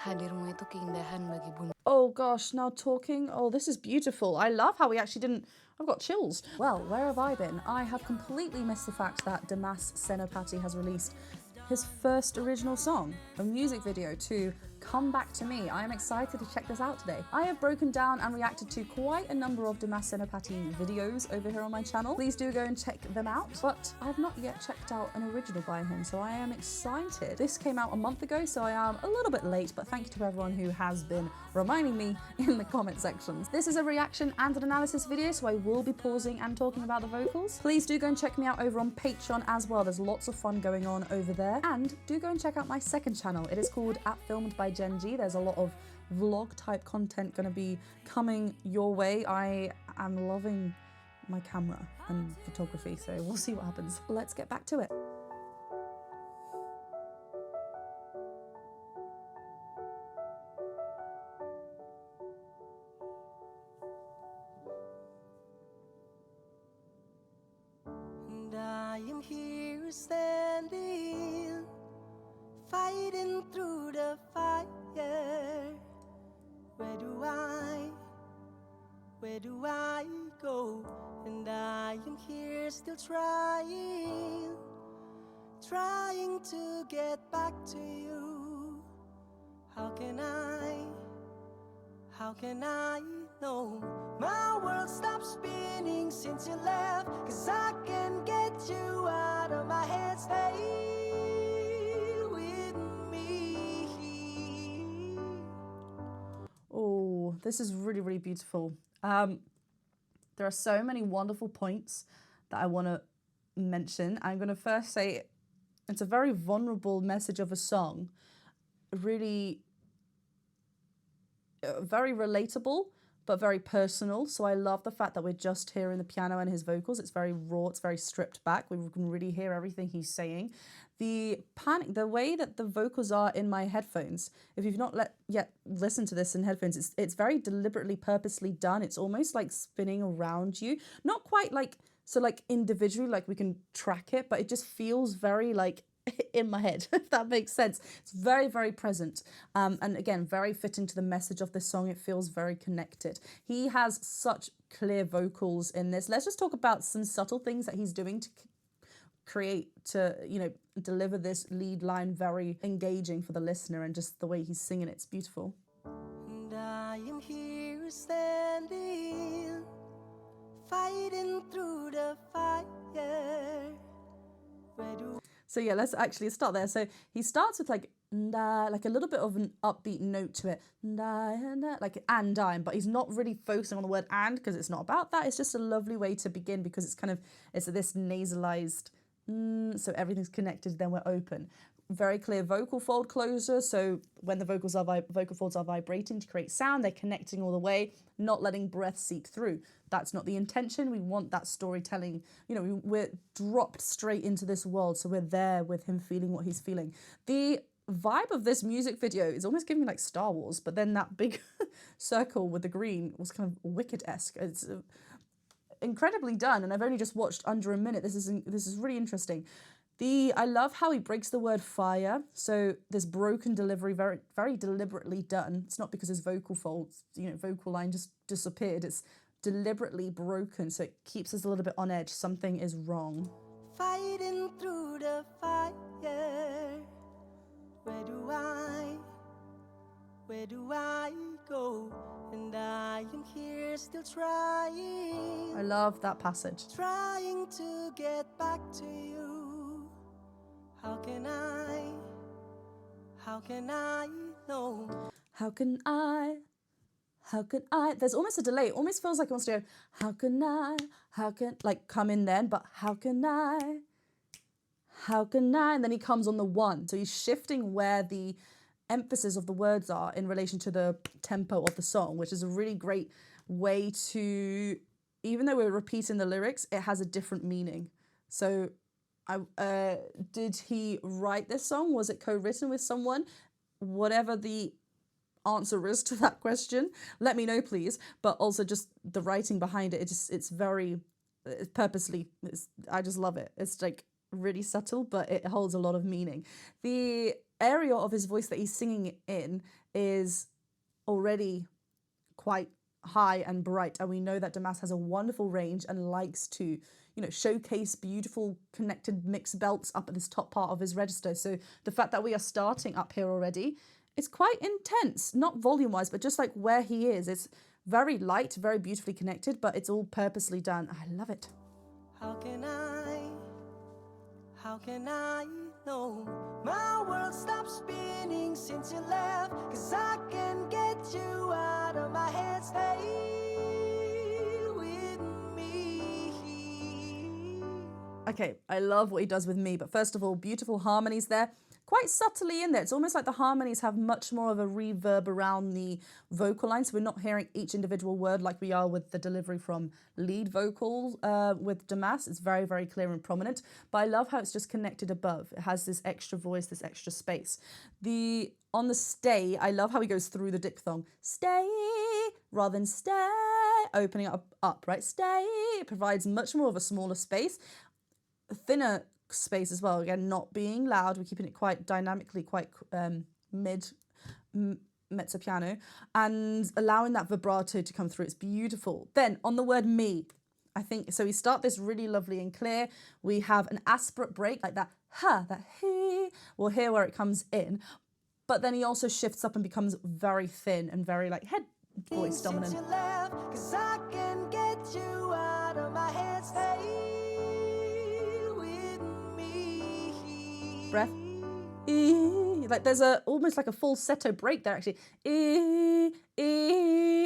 Hadirmu itu keindahan bagi bumi. Oh gosh, now talking. Oh, this is beautiful. I love how we actually didn't... I've got chills. Well, where have I been? I have completely missed the fact that Dimas Senopati has released his first original song, a music video to Come Back to Me. I am excited to check this out today. I have broken down and reacted to quite a number of Dimas Senopati videos over here on my channel. Please do go and check them out, but I have not yet checked out an original by him, so I am excited. This came out a month ago, so I am a little bit late, but thank you to everyone who has been reminding me in the comment sections. This is a reaction and an analysis video, so I will be pausing and talking about the vocals. Please do go and check me out over on Patreon as well. There's lots of fun going on over there. And do go and check out my second channel. It is called @filmed by Gen G. There's a lot of vlog type content going to be coming your way. I am loving my camera and photography, so we'll see what happens. Let's get back to it. And I am here standing, fighting through the fire. Where do I go? And I am here still trying to get back to you. How can I know? My world stopped spinning since you left, 'cause I can get you out of my head. Stay with me. Oh, this is really, really beautiful. There are so many wonderful points that I want to mention. I'm going to first say it's a very vulnerable message of a song. Really very relatable, but very personal. So I love the fact that we're just hearing the piano and his vocals. It's very raw, it's very stripped back. We can really hear everything he's saying. The way that the vocals are in my headphones, if you've not yet listened to this in headphones, it's very deliberately, purposely done. It's almost like spinning around you. Not quite like, so like individually, like we can track it, but it just feels very like in my head, if that makes sense. It's very, very present. And again, very fitting to the message of this song. It feels very connected. He has such clear vocals in this. Let's just talk about some subtle things that he's doing to deliver this lead line very engaging for the listener, and just the way he's singing it's beautiful. And I am here standing, fighting through the fire. So yeah, let's actually start there. So he starts with like a little bit of an upbeat note to it, like and I'm, but he's not really focusing on the word and, because it's not about that. It's just a lovely way to begin, because it's this nasalized, so everything's connected, then we're open. Very clear vocal fold closure, so when the vocal folds are vibrating to create sound, they're connecting all the way, not letting breath seep through. That's not the intention. We want that storytelling. We're dropped straight into this world, so we're there with him feeling what he's feeling. The vibe of this music video is almost giving me like Star Wars, but then that big circle with the green was kind of Wicked-esque. It's incredibly done, and I've only just watched under a minute. This is really interesting. I love how he breaks the word fire. So this broken delivery, very, very deliberately done. It's not because his vocal folds, vocal line just disappeared. It's deliberately broken, so it keeps us a little bit on edge. Something is wrong. Fighting through the fire. Where do I go? And I am here still trying. I love that passage. Trying to get back to you. How can I know? How can I? There's almost a delay. It almost feels like it wants to go, how can I, like come in then, but how can I, and then he comes on the one. So he's shifting where the emphasis of the words are in relation to the tempo of the song, which is a really great way to, even though we're repeating the lyrics, it has a different meaning. So did he write this song? Was it co-written with someone? Whatever the answer is to that question, let me know, please. But also just the writing behind it, it's very purposely. I just love it. It's like really subtle, but it holds a lot of meaning. The area of his voice that he's singing in is already quite high and bright, and we know that Dimas has a wonderful range and likes to, you know, showcase beautiful connected mixed belts up at this top part of his register. So the fact that we are starting up here already, it's quite intense, not volume wise, but just like where he is. It's very light, very beautifully connected, but it's all purposely done. I love it. How can I know my world stopped spinning since you left? 'Cause I can get you out of my head. Stay with me. Okay, I love what he does with me, but first of all, beautiful harmonies there. Quite subtly in there. It's almost like the harmonies have much more of a reverb around the vocal line, so we're not hearing each individual word like we are with the delivery from lead vocal with Dimas. It's very, very clear and prominent, but I love how it's just connected above. It has this extra voice, this extra space. On the stay, I love how he goes through the diphthong. Stay, rather than stay, opening up, right? Stay, it provides much more of a smaller space. Thinner space as well, again, not being loud, we're keeping it quite dynamically, quite mid mezzo piano, and allowing that vibrato to come through. It's beautiful. Then on the word me, I think, so we start this really lovely and clear. We have an aspirate break like that that he, we'll hear where it comes in, but then he also shifts up and becomes very thin and very like head voice dominant. Since you left, 'cause I can get you out of my head. Stay breath. Like there's almost like a falsetto break there actually.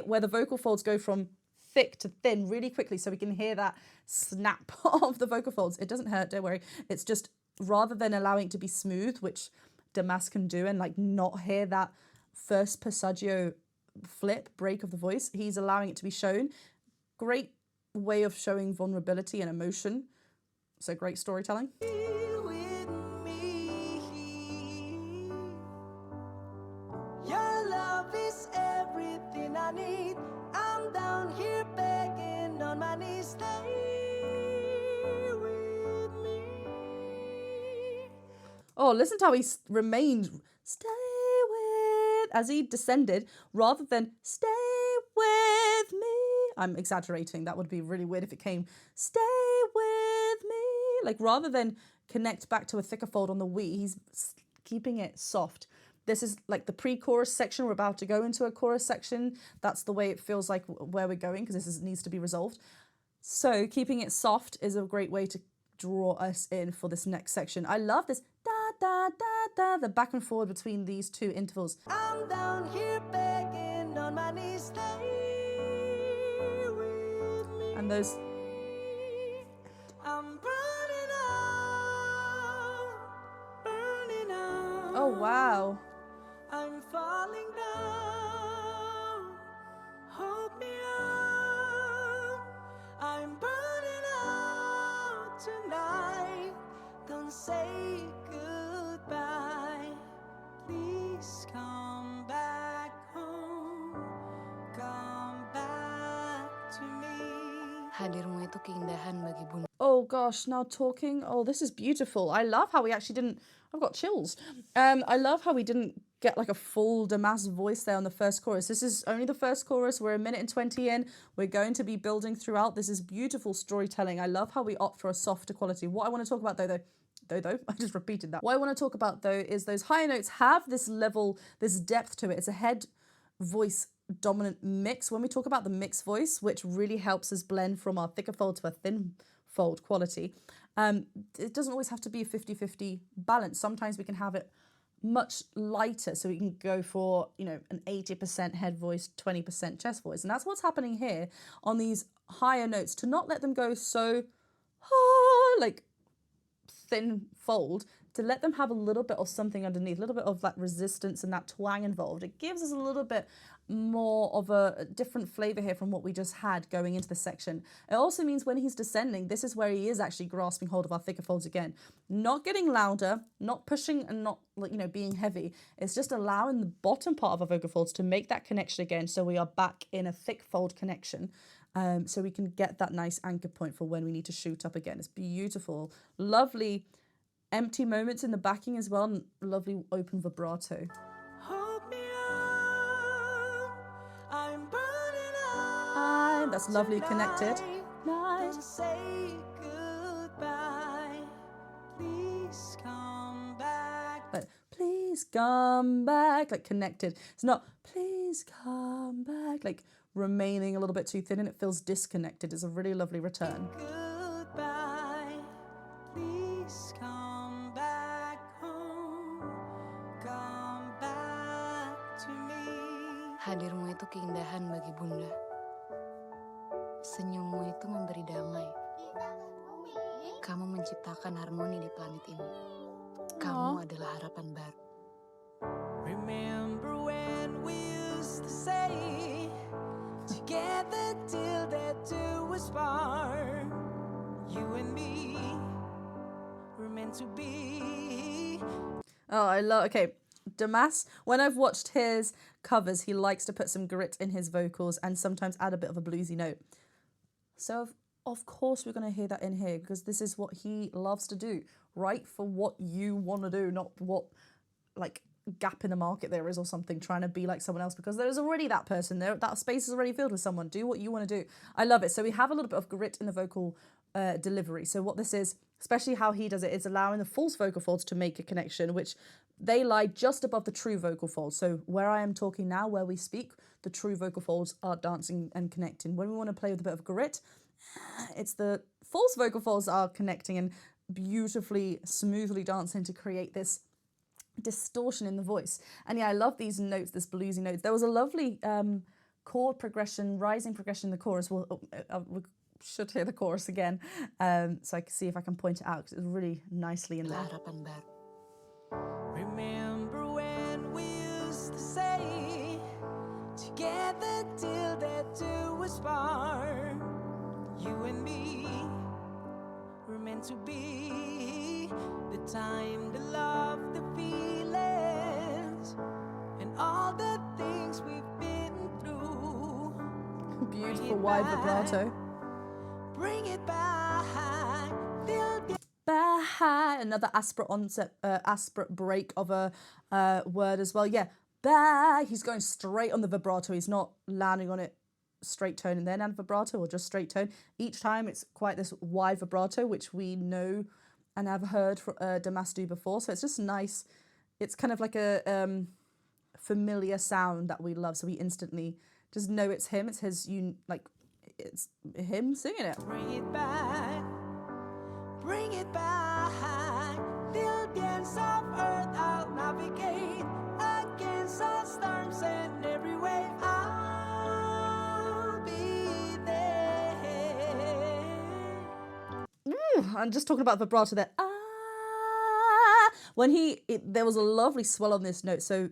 Where the vocal folds go from thick to thin really quickly, so we can hear that snap of the vocal folds. It doesn't hurt, don't worry. It's just rather than allowing it to be smooth, which Dimas can do, and like not hear that first passaggio flip break of the voice, he's allowing it to be shown. Great way of showing vulnerability and emotion. So great storytelling. I need. I'm down here begging on my knees. Stay with me. Oh, listen to how he remained. Stay with, as he descended, rather than stay with me. I'm exaggerating. That would be really weird if it came, stay with me. Like rather than connect back to a thicker fold on the we, he's keeping it soft. This is like the pre-chorus section. We're about to go into a chorus section. That's the way it feels like where we're going, because needs to be resolved. So keeping it soft is a great way to draw us in for this next section. I love this da da da da, the back and forward between these two intervals. I'm down here begging on my knees. Stay with me. And those. I'm burning out, burning out. Oh wow. I'm falling down, hold me up. I'm burning out tonight. Don't say goodbye. Please come back home. Come back to me. Hadirmu itu keindahan bagi bunda. Oh gosh, now talking. Oh, this is beautiful. I love how we actually didn't. I've got chills. I love how we didn't get like a full Dimas voice there on the first chorus. This is only the first chorus. We're 1:20 in. We're going to be building throughout. This is beautiful storytelling. I love how we opt for a softer quality. What I want to talk about though, I just repeated that. What I want to talk about though is those higher notes have this level, this depth to it. It's a head voice dominant mix. When we talk about the mixed voice, which really helps us blend from our thicker fold to a thin fold quality, it doesn't always have to be a 50-50 balance. Sometimes we can have it much lighter, so we can go for, you know, an 80% head voice, 20% chest voice. And that's what's happening here on these higher notes, to not let them go so like thin fold, to let them have a little bit of something underneath, a little bit of that resistance and that twang involved. It gives us a little bit more of a different flavor here from what we just had going into the section. It also means when he's descending, this is where he is actually grasping hold of our thicker folds again. Not getting louder, not pushing and not, you know, being heavy. It's just allowing the bottom part of our vocal folds to make that connection again, so we are back in a thick fold connection. So we can get that nice anchor point for when we need to shoot up again. It's beautiful, lovely empty moments in the backing as well, and lovely open vibrato. Hold me up, I'm burning out. That's lovely connected. Tonight. Don't say goodbye. Please come back. Like, please come back, like connected. It's not, please come back, like remaining a little bit too thin, and it feels disconnected. It's a really lovely return. Goodbye. Please come back home. Come back to me. Hadirmu itu keindahan bagi Bunda. Senyummu itu memberi damai. Kamu menciptakan harmoni di planet ini. Kamu adalah harapan baru. Remember when we used to say together till that two was far. You and me were meant to be. Oh, I love, okay, Dimas, when I've watched his covers, he likes to put some grit in his vocals and sometimes add a bit of a bluesy note. So of course we're going to hear that in here, because this is what he loves to do. Write for what you want to do, not what like gap in the market there is or something, trying to be like someone else, because there's already that person there. That space is already filled with someone. Do what you want to do. I love it. So we have a little bit of grit in the vocal delivery. So what this is, especially how he does it, is allowing the false vocal folds to make a connection, which they lie just above the true vocal folds. So where I am talking now, where we speak, the true vocal folds are dancing and connecting. When we want to play with a bit of grit, it's the false vocal folds are connecting and beautifully, smoothly dancing to create this distortion in the voice. And yeah, I love these notes, this bluesy notes. There was a lovely chord progression, rising progression in the chorus. We should hear the chorus again, so I can see if I can point it out, because it's really nicely in there. Harapan baru. Remember when we used to say together till that two was far. You and me were meant to be. The time, the love, the feelings, and all the things we've been through. Beautiful wide vibrato. Bring it back. Another aspirate onset, aspirate break of a word as well. Yeah, back. He's going straight on the vibrato. He's not landing on it straight tone and then add vibrato, or just straight tone. Each time it's quite this wide vibrato, which we know and have heard Dimas do before. So it's just nice. It's kind of like a familiar sound that we love. So we instantly just know it's him. It's his, it's him singing it. Bring it back. Bring it back. Till the ends of earth I'll navigate against all storms and every wave. I'll be there. I'm just talking about vibrato there. When there was a lovely swell on this note. So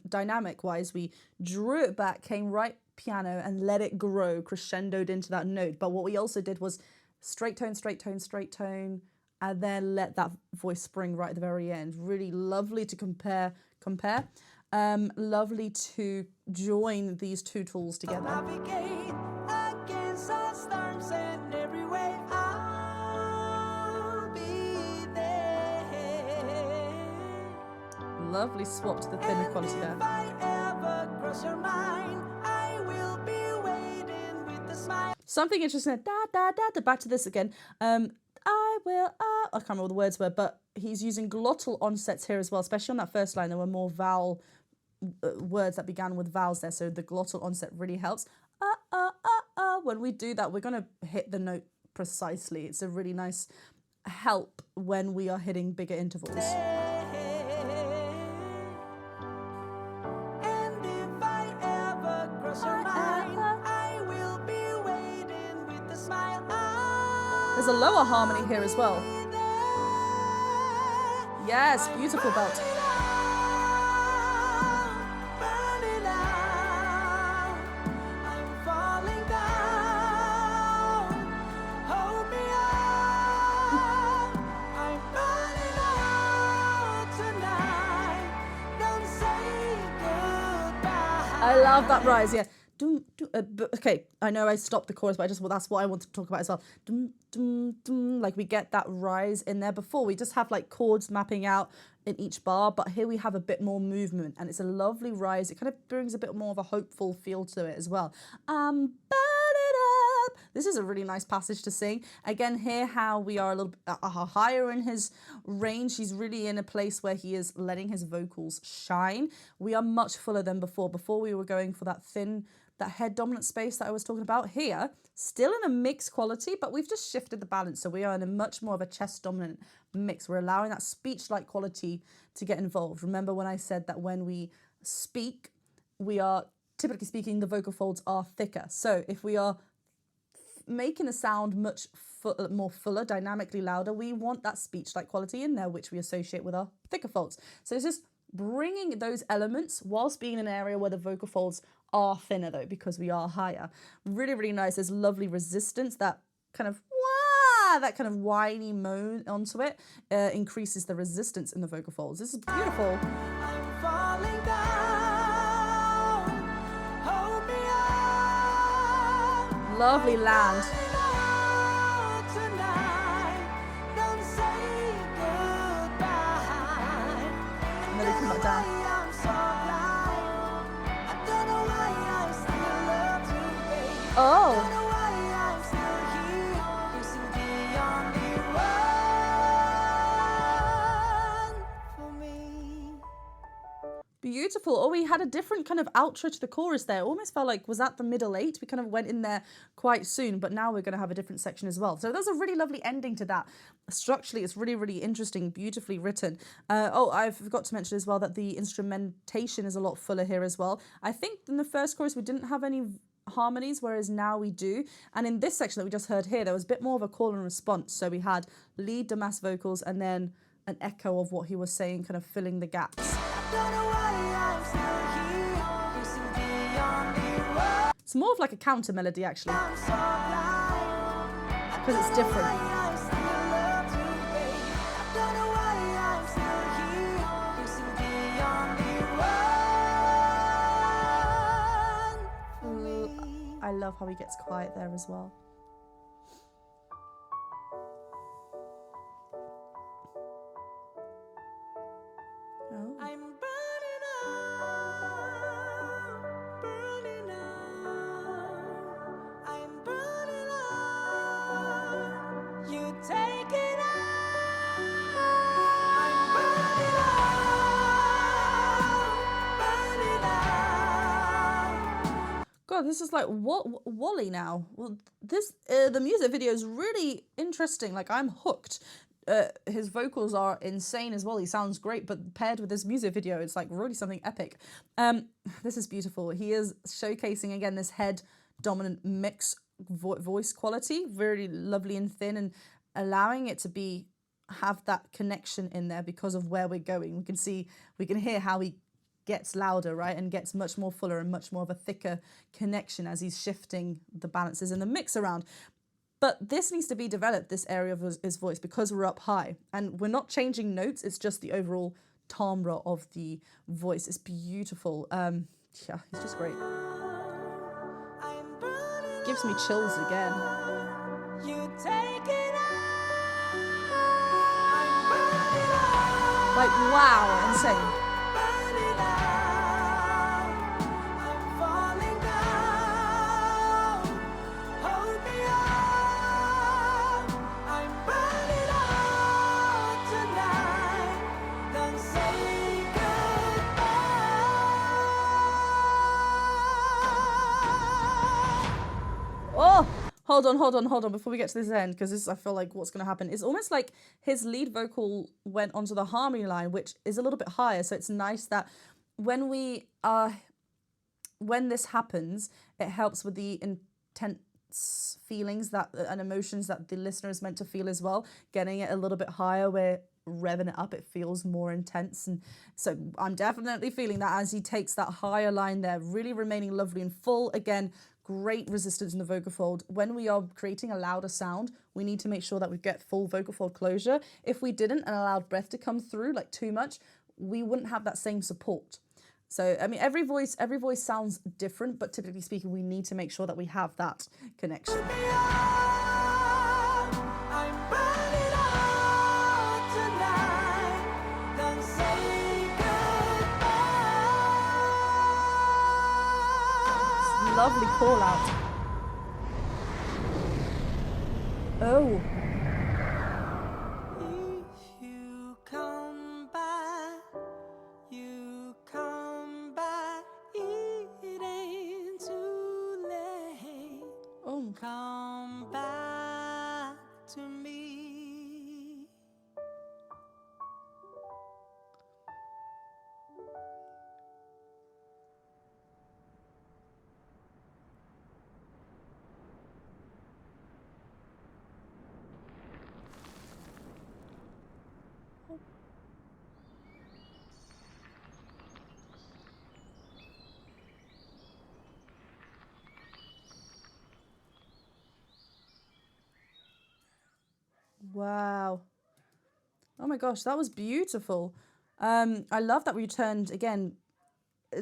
dynamic wise, we drew it back, came right piano and let it grow, crescendoed into that note. But what we also did was straight tone, straight tone, straight tone, and then let that voice spring right at the very end. Really lovely to compare. Lovely to join these two tools together. Navigate against all storms and every wave. I'll be there. Lovely swap to the thinner quality there. If I ever cross your mind, I will be waiting with a smile. Something interesting, back to this again. I can't remember what the words were, but he's using glottal onsets here as well, especially on that first line. There were more vowel words that began with vowels there, so the glottal onset really helps. When we do that, we're going to hit the note precisely. It's a really nice help when we are hitting bigger intervals. And if I ever cross your mind, I will be waiting with a smile. There's a lower harmony here as well. Yes, beautiful belt. I love that rise, yeah. Okay, I know I stopped the chorus, but that's what I want to talk about as well. Like we get that rise in there. Before we just have like chords mapping out in each bar, but here we have a bit more movement, and it's a lovely rise. It kind of brings a bit more of a hopeful feel to it as well. Burn it up. This is a really nice passage to sing. Again, here how we are a little bit higher in his range. He's really in a place where he is letting his vocals shine. We are much fuller than before. Before we were going for that head dominant space that I was talking about. Here, still in a mixed quality, but we've just shifted the balance. So we are in a much more of a chest dominant mix. We're allowing that speech-like quality to get involved. Remember when I said that when we speak, we are, typically speaking, the vocal folds are thicker. So if we are making the sound much more fuller, dynamically louder, we want that speech-like quality in there, which we associate with our thicker folds. So it's just bringing those elements whilst being in an area where the vocal folds are thinner though, because we are higher. Really, really nice. There's lovely resistance, that kind of whiny moan onto it increases the resistance in the vocal folds. This is beautiful. I'm falling down. Hold me up. Lovely land. And then we come back down. Oh. Beautiful. Oh, we had a different kind of outro to the chorus there. It almost felt like, was that the middle eight? We kind of went in there quite soon, but now we're going to have a different section as well. So there's a really lovely ending to that. Structurally, it's really, really interesting, beautifully written. I forgot to mention as well that the instrumentation is a lot fuller here as well. I think in the first chorus we didn't have any harmonies, whereas now we do. And in this section that we just heard here, there was a bit more of a call and response. So we had lead Dimas vocals and then an echo of what he was saying, kind of filling the gaps. It's more of like a counter melody actually, because it's different. I love how he gets quiet there as well. Oh. I'm burning up, burning up. I'm burning up. You take it out. I'm burning up, burning up. God, this is like Wally now. Well, this the music video is really interesting. Like, I'm hooked. His vocals are insane as well. He sounds great, but paired with this music video, it's like really something epic. This is beautiful. He is showcasing again this head dominant mix voice quality, very lovely and thin, and allowing it to have that connection in there because of where we're going. We can hear how he gets louder, right, and gets much more fuller and much more of a thicker connection as he's shifting the balances in the mix around. But this needs to be developed, this area of his voice, because we're up high and we're not changing notes. It's just the overall timbre of the voice. It's beautiful. Yeah, he's just great. Gives me chills again. You take it Like, wow, insane. Hold on, before we get to this end, because this, I feel like what's going to happen. It's almost like his lead vocal went onto the harmony line, which is a little bit higher. So it's nice that when this happens, it helps with the intense feelings and emotions that the listener is meant to feel as well. Getting it a little bit higher, where revving it up, it feels more intense. And so I'm definitely feeling that as he takes that higher line there, really remaining lovely and full. Again, great resistance in the vocal fold. When we are creating a louder sound, we need to make sure that we get full vocal fold closure. If we didn't and allowed breath to come through like too much, we wouldn't have that same support. So, I mean, every voice sounds different, but typically speaking, we need to make sure that we have that connection. I'm burning out tonight. Don't say goodbye. Lovely call out. Oh. If you come back, you come back. It ain't too late. Oh. Come back to me. Wow. Oh my gosh, that was beautiful. I love that we returned again,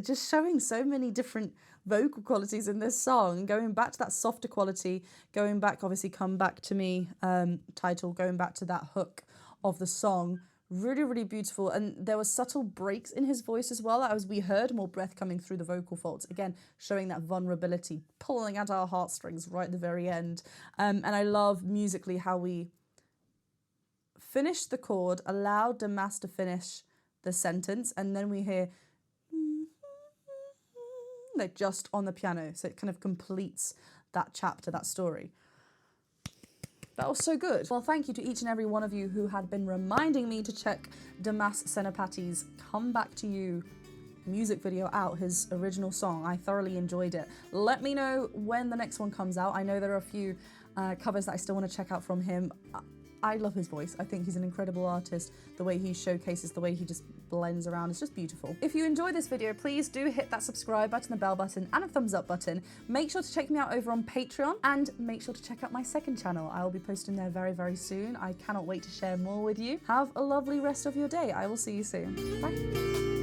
just showing so many different vocal qualities in this song, going back to that softer quality, going back, obviously, Come Back to Me title, going back to that hook of the song. Really, really beautiful. And there were subtle breaks in his voice as well, as we heard more breath coming through the vocal folds. Again, showing that vulnerability, pulling at our heartstrings right at the very end. And I love musically how we finished the chord, allowed Dimas to finish the sentence, and then we hear like just on the piano. So it kind of completes that chapter, that story. That was so good. Well, thank you to each and every one of you who had been reminding me to check Dimas Senopati's Come Back to You music video out, his original song. I thoroughly enjoyed it. Let me know when the next one comes out. I know there are a few covers that I still want to check out from him. I love his voice. I think he's an incredible artist. The way he showcases, the way he just blends around, it's just beautiful. If you enjoyed this video, please do hit that subscribe button, the bell button, and a thumbs up button. Make sure to check me out over on Patreon, and make sure to check out my second channel. I will be posting there very, very soon. I cannot wait to share more with you. Have a lovely rest of your day. I will see you soon. Bye.